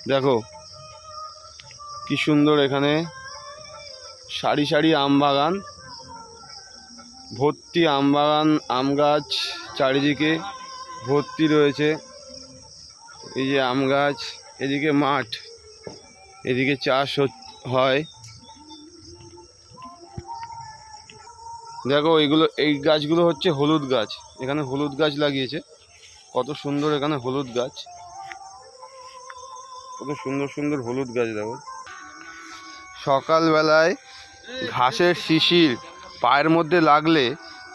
দেখো কি সুন্দর, এখানে সারি সারি আম বাগান, ভর্তি আম বাগান, আম গাছ চারিদিকে ভর্তি রয়েছে। এই যে আম গাছ, এদিকে মাঠ, এদিকে চাষ হয়। দেখো এই গাছগুলো হচ্ছে হলুদ গাছ, এখানে হলুদ গাছ লাগিয়েছে। কত সুন্দর এখানে হলুদ গাছ, কত সুন্দর সুন্দর হলুদ গাছ। দেখো সকালবেলায় ঘাসের শিশির পায়ের মধ্যে লাগলে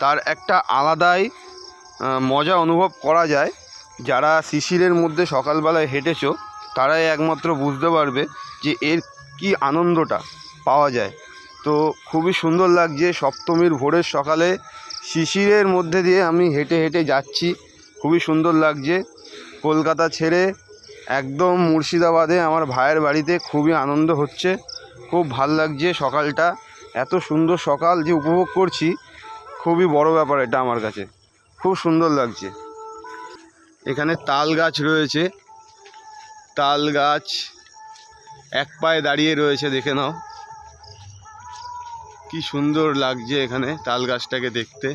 তার একটা আলাদাই মজা অনুভব করা যায়। যারা শিশিরের মধ্যে সকালবেলায় হেঁটেছো তারাই একমাত্র বুঝতে পারবে যে এর কি আনন্দটা পাওয়া যায়। তো খুবই সুন্দর লাগছে, সপ্তমীর ভোরের সকালে শিশিরের মধ্যে দিয়ে আমি হেঁটে হেঁটে যাচ্ছি, খুবই সুন্দর লাগছে। কলকাতা ছেড়ে একদম মুর্শিদাবাদে আমার ভাইয়ের বাড়িতে খুবই আনন্দ হচ্ছে, খুব ভাল লাগছে। সকালটা এত সুন্দর সকাল যে উপভোগ করছি, খুবই বড় ব্যাপার এটা আমার কাছে, খুব সুন্দর লাগছে। এখানে তাল গাছ রয়েছে, তাল গাছ এক পায়ে দাঁড়িয়ে রয়েছে, দেখে নাও কি সুন্দর লাগছে এখানে তাল গাছটাকে দেখতে।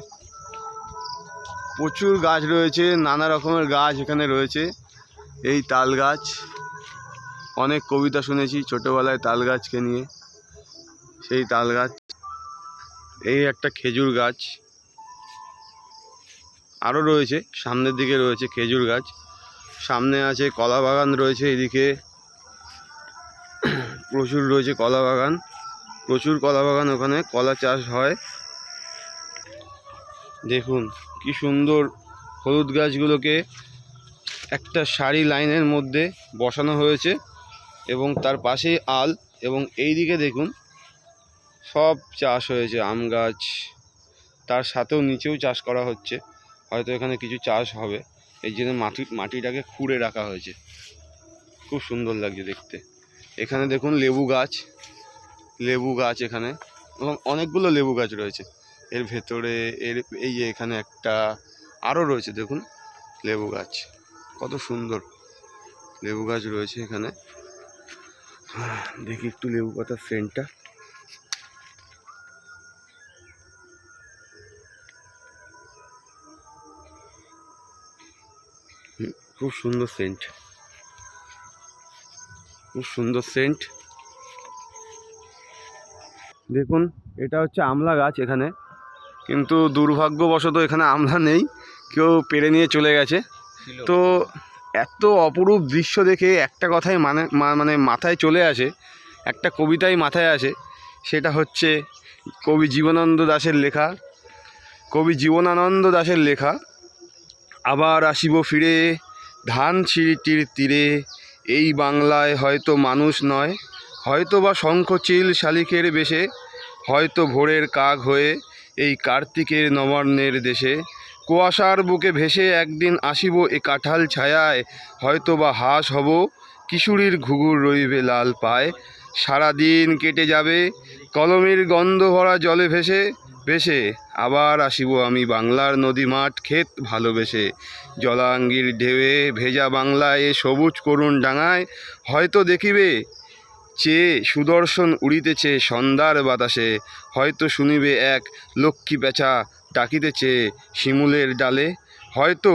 প্রচুর গাছ রয়েছে, নানা রকমের গাছ এখানে রয়েছে। এই তাল গাছ, অনেক কবিতা শুনেছি ছোটোবেলায় তাল গাছকে নিয়ে, সেই তাল গাছ। এই একটা খেজুর গাছ আরও রয়েছে, সামনের দিকে রয়েছে খেজুর গাছ, সামনে আছে কলা বাগান রয়েছে, এদিকে প্রচুর রয়েছে কলা বাগান, প্রচুর কলা বাগান, ওখানে কলা চাষ হয়। দেখুন কি সুন্দর হলুদ গাছগুলোকে একটা সারি লাইনের মধ্যে বসানো হয়েছে এবং তার পাশেই আল, এবং এই দিকে দেখুন সব চাষ হয়েছে, আম গাছ, তার সাথেও নিচেও চাষ করা হচ্ছে, হয়তো এখানে কিছু চাষ হবে, এই জন্য মাটিটাকে খুঁড়ে রাখা হয়েছে। খুব সুন্দর লাগছে দেখতে। এখানে দেখুন লেবু গাছ এখানে, এবং অনেকগুলো লেবু গাছ রয়েছে এর ভেতরে। এই যে এখানে একটা আরও রয়েছে, দেখুন লেবু গাছ, কত সুন্দর লেবু গাছ রয়েছে এখানে। দেখি একটু লেবু পাতার সেন্টটা, খুব সুন্দর সেন্ট, খুব সুন্দর সেন্ট। দেখুন এটা হচ্ছে আমলা গাছ এখানে, কিন্তু দুর্ভাগ্যবশত এখানে আমলা নেই, কেউ পেরে নিয়ে চলে গেছে। তো এত অপরূপ দৃশ্য দেখে একটা কথাই মানে মাথায় চলে আসে, একটা কবিতাই মাথায় আসে, সেটা হচ্ছে কবি জীবনানন্দ দাশের লেখা আবার আসিব ফিরে ধান সিঁড়িটির তীরে, এই বাংলায় হয়তো মানুষ নয়, হয়তো বা শঙ্খচিল শালিকের বেশে, হয়তো ভোরের কাক হয়ে এই কার্তিকের নবান্নের দেশে, কুয়াশার বুকে ভেসে একদিন আসিব এ কাঁঠাল ছায়ায়, হয়তো বা হাঁস হব কিশোরীর ঘুঘুর রইবে লাল পায়, সারাদিন কেটে যাবে কলমের গন্ধ ভরা জলে ভেসে ভেসে, আবার আসিব আমি বাংলার নদী মাঠ ক্ষেত ভালোবেসে, জলাঙ্গির ঢেউয়ে ভেজা বাংলায় সবুজ করুণ ডাঙায়, হয়তো দেখিবে চেয়ে সুদর্শন উড়িতেছে সন্ধ্যার বাতাসে, হয়তো শুনিবে এক লক্ষ্মী পেঁচা ডাকিতেছে শিমুলের ডালে, হয়তো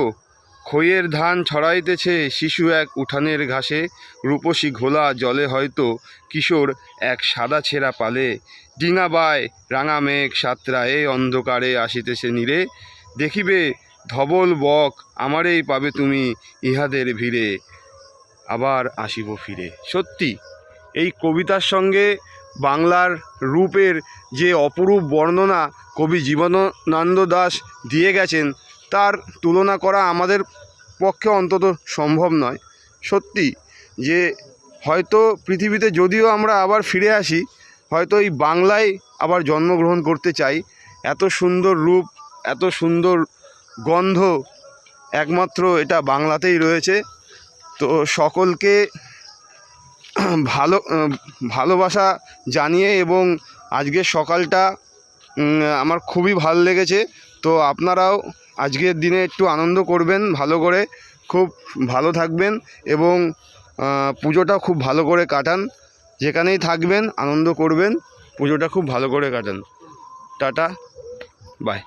খইয়ের ধান ছড়াইতেছে শিশু এক উঠানের ঘাসে, রূপসী ঘোলা জলে হয়তো কিশোর এক সাদা ছেঁড়া পালে, ডিঙা বায় রাঙা মেঘ সাতরায়ে অন্ধকারে আসিতেছে নীরে, দেখিবে ধবল বক আমারেই পাবে তুমি ইহাদের ভিড়ে, আবার আসিব ফিরে। সত্যি এই কবিতার সঙ্গে বাংলার রূপের যে অপরূপ বর্ণনা কবি জীবনানন্দ দাশ দিয়ে গেছেন, তার তুলনা করা আমাদের পক্ষে অন্তত সম্ভব নয়। সত্যি যে হয়তো পৃথিবীতে যদিও আমরা আবার ফিরে আসি, হয়তো এই বাংলায় আবার জন্মগ্রহণ করতে চাই। এত সুন্দর রূপ, এত সুন্দর গন্ধ একমাত্র এটা বাংলাতেই রয়েছে। তো সকলকে ভালোবাসা জানিয়ে, এবং আজকের সকালটা আমার খুবই ভালো লেগেছে। তো আপনারাও আজকের দিনে একটু আনন্দ করবেন ভালো করে, খুব ভালো থাকবেন এবং পুজোটা খুব ভালো করে কাটান, যেখানেই থাকবেন আনন্দ করবেন, পুজোটা খুব ভালো করে কাটান। টাটা, বাই।